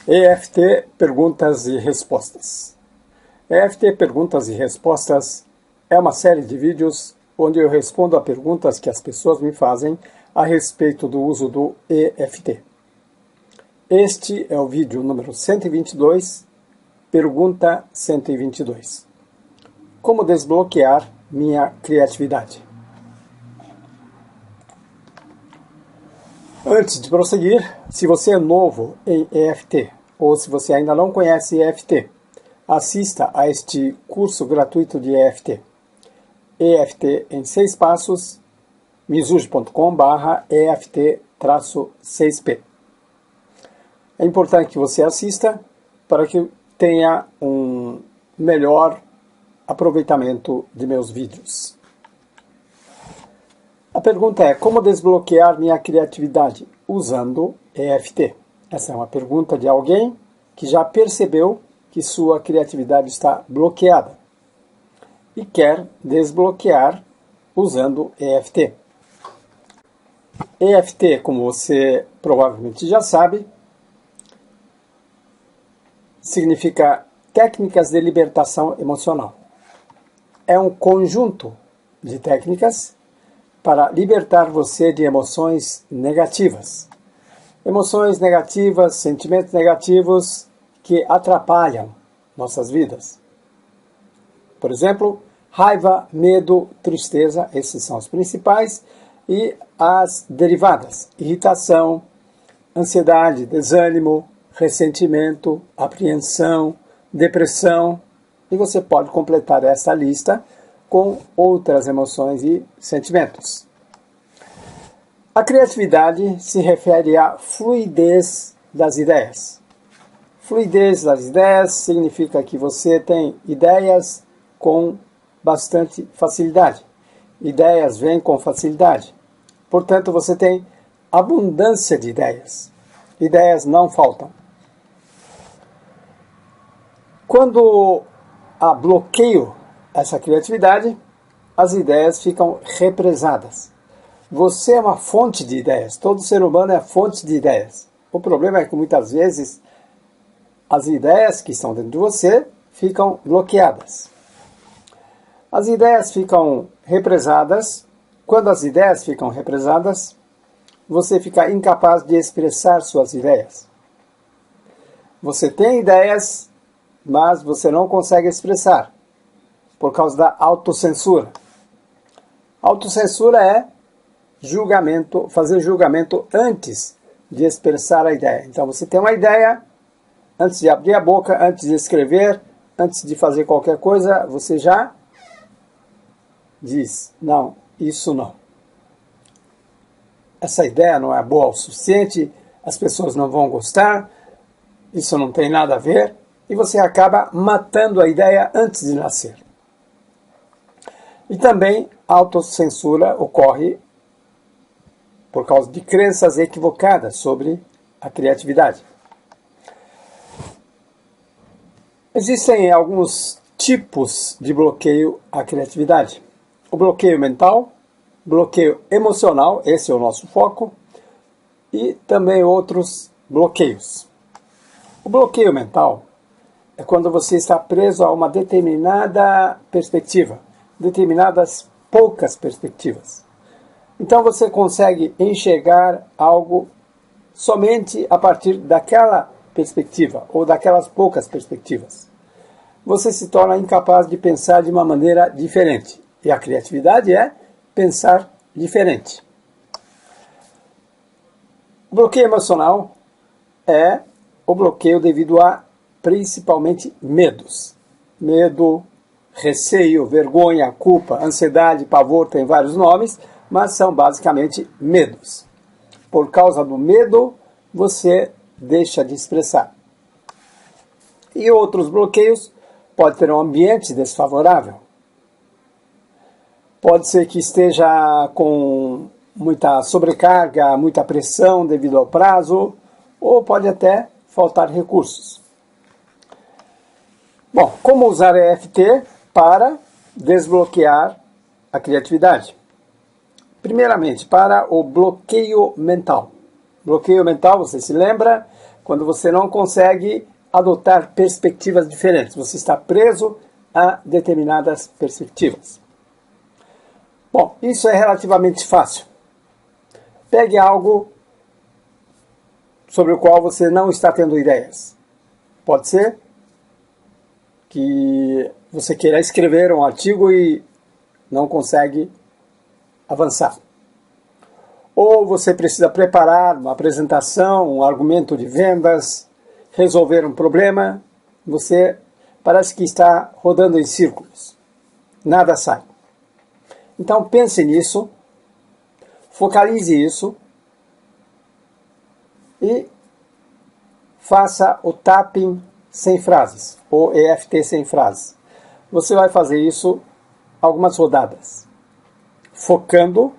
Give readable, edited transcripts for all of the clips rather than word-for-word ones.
EFT Perguntas e Respostas. EFT Perguntas e Respostas é uma série de vídeos onde eu respondo a perguntas que as pessoas me fazem a respeito do uso do EFT. Este é o vídeo número 122, Pergunta 122. Como desbloquear minha criatividade? Antes de prosseguir, se você é novo em EFT ou se você ainda não conhece EFT, assista a este curso gratuito de EFT. EFT em 6 passos, mizuji.com/EFT-6P. É importante que você assista para que tenha um melhor aproveitamento de meus vídeos. A pergunta é: como desbloquear minha criatividade usando EFT? Essa é uma pergunta de alguém que já percebeu que sua criatividade está bloqueada e quer desbloquear usando EFT. EFT, como você provavelmente já sabe, significa técnicas de libertação emocional. É um conjunto de técnicas para libertar você de emoções negativas. Emoções negativas, sentimentos negativos que atrapalham nossas vidas. Por exemplo, raiva, medo, tristeza, esses são os principais, e as derivadas: irritação, ansiedade, desânimo, ressentimento, apreensão, depressão, e você pode completar essa lista com outras emoções e sentimentos. A criatividade se refere à fluidez das ideias. Fluidez das ideias significa que você tem ideias com bastante facilidade. Ideias vêm com facilidade. Portanto, você tem abundância de ideias. Ideias não faltam. Quando há bloqueio essa criatividade, as ideias ficam represadas. Você é uma fonte de ideias. Todo ser humano é fonte de ideias. O problema é que muitas vezes as ideias que estão dentro de você ficam bloqueadas. As ideias ficam represadas. Quando as ideias ficam represadas, você fica incapaz de expressar suas ideias. Você tem ideias, mas você não consegue expressar por causa da autocensura. Autocensura é julgamento, fazer julgamento antes de expressar a ideia. Então você tem uma ideia, antes de abrir a boca, antes de escrever, antes de fazer qualquer coisa, você já diz: não, isso não. Essa ideia não é boa o suficiente, as pessoas não vão gostar, isso não tem nada a ver, e você acaba matando a ideia antes de nascer. E também a autocensura ocorre por causa de crenças equivocadas sobre a criatividade. Existem alguns tipos de bloqueio à criatividade. O bloqueio mental, bloqueio emocional, esse é o nosso foco, e também outros bloqueios. O bloqueio mental é quando você está preso a uma determinada perspectiva, determinadas poucas perspectivas. Então você consegue enxergar algo somente a partir daquela perspectiva ou daquelas poucas perspectivas. Você se torna incapaz de pensar de uma maneira diferente. E a criatividade é pensar diferente. O bloqueio emocional é o bloqueio devido a principalmente medos. Medo, receio, vergonha, culpa, ansiedade, pavor, tem vários nomes, mas são basicamente medos. Por causa do medo, você deixa de expressar. E outros bloqueios pode ter um ambiente desfavorável. Pode ser que esteja com muita sobrecarga, muita pressão devido ao prazo, ou pode até faltar recursos. Bom, como usar EFT para desbloquear a criatividade? Primeiramente, para o bloqueio mental. Bloqueio mental, você se lembra, quando você não consegue adotar perspectivas diferentes. Você está preso a determinadas perspectivas. Bom, isso é relativamente fácil. Pegue algo sobre o qual você não está tendo ideias. Pode ser que você queira escrever um artigo e não consegue avançar. Ou você precisa preparar uma apresentação, um argumento de vendas, resolver um problema. Você parece que está rodando em círculos. Nada sai. Então pense nisso, focalize isso e faça o tapping sem frases, ou EFT sem frases. Você vai fazer isso algumas rodadas, focando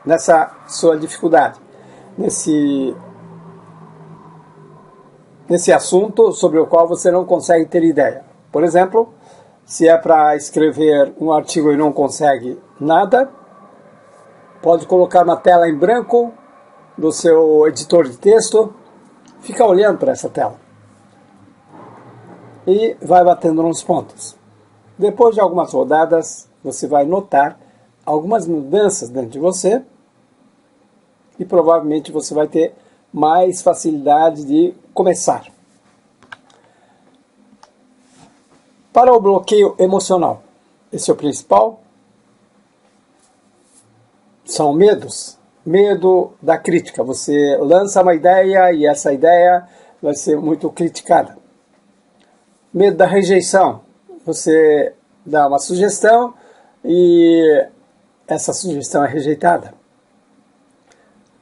nessa sua dificuldade, nesse assunto sobre o qual você não consegue ter ideia. Por exemplo, se é para escrever um artigo e não consegue nada, pode colocar uma tela em branco do seu editor de texto, fica olhando para essa tela e vai batendo nos pontos. Depois de algumas rodadas, você vai notar algumas mudanças dentro de você e provavelmente você vai ter mais facilidade de começar. Para o bloqueio emocional, esse é o principal, são medos. Medo da crítica. Você lança uma ideia e essa ideia vai ser muito criticada. Medo da rejeição. Você dá uma sugestão e essa sugestão é rejeitada.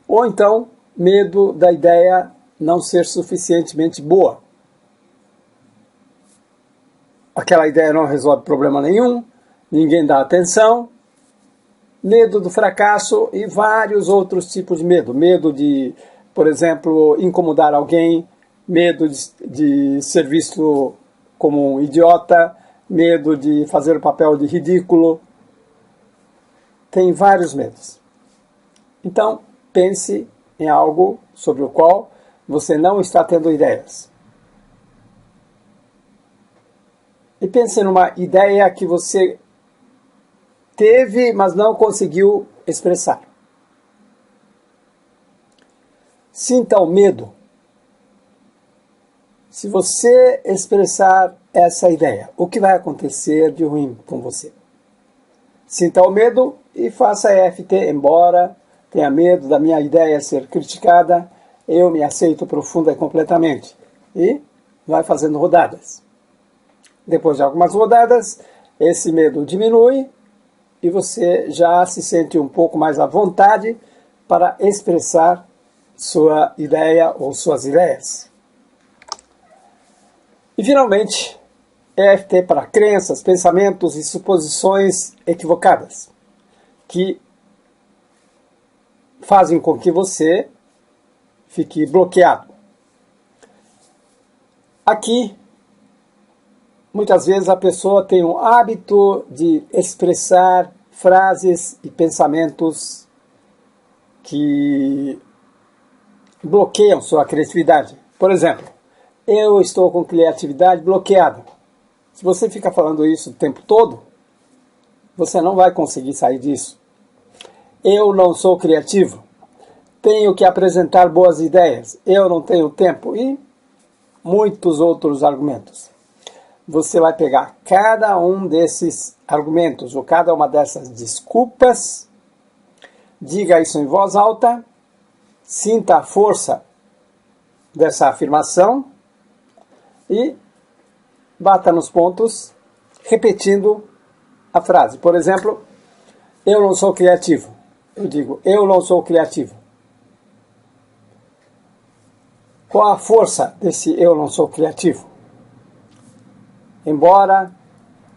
Ou então, medo da ideia não ser suficientemente boa. Aquela ideia não resolve problema nenhum, ninguém dá atenção. Medo do fracasso e vários outros tipos de medo. Medo de, por exemplo, incomodar alguém, medo de ser visto como um idiota, medo de fazer o papel de ridículo. Tem vários medos. Então, pense em algo sobre o qual você não está tendo ideias. E pense numa ideia que você teve, mas não conseguiu expressar. Sinta o medo. Se você expressar essa ideia, o que vai acontecer de ruim com você? Sinta o medo e faça EFT, embora tenha medo da minha ideia ser criticada, eu me aceito profunda e completamente. E vai fazendo rodadas. Depois de algumas rodadas, esse medo diminui e você já se sente um pouco mais à vontade para expressar sua ideia ou suas ideias. E finalmente, EFT para crenças, pensamentos e suposições equivocadas, que fazem com que você fique bloqueado. Aqui, muitas vezes a pessoa tem o hábito de expressar frases e pensamentos que bloqueiam sua criatividade. Por exemplo, eu estou com criatividade bloqueada. Se você fica falando isso o tempo todo, você não vai conseguir sair disso. Eu não sou criativo. Tenho que apresentar boas ideias. Eu não tenho tempo. E muitos outros argumentos. Você vai pegar cada um desses argumentos ou cada uma dessas desculpas, diga isso em voz alta, sinta a força dessa afirmação e bata nos pontos, repetindo a frase. Por exemplo, eu não sou criativo. Eu digo, eu não sou criativo. Qual a força desse eu não sou criativo? Embora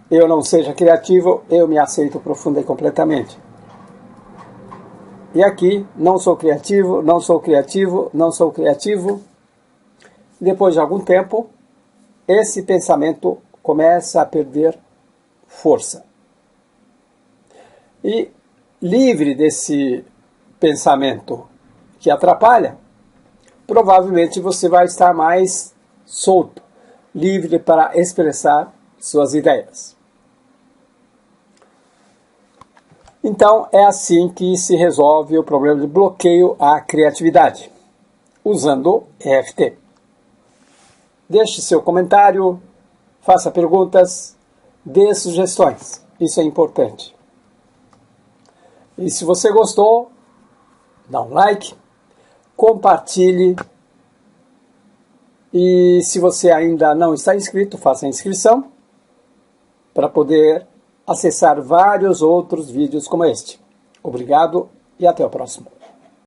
eu não seja criativo, eu me aceito profunda e completamente. E aqui, não sou criativo, não sou criativo, não sou criativo. Depois de algum tempo, esse pensamento começa a perder força. E livre desse pensamento que atrapalha, provavelmente você vai estar mais solto, livre para expressar suas ideias. Então, é assim que se resolve o problema de bloqueio à criatividade, usando EFT. Deixe seu comentário, faça perguntas, dê sugestões. Isso é importante. E se você gostou, dá um like, compartilhe. E se você ainda não está inscrito, faça a inscrição para poder acessar vários outros vídeos como este. Obrigado e até o próximo.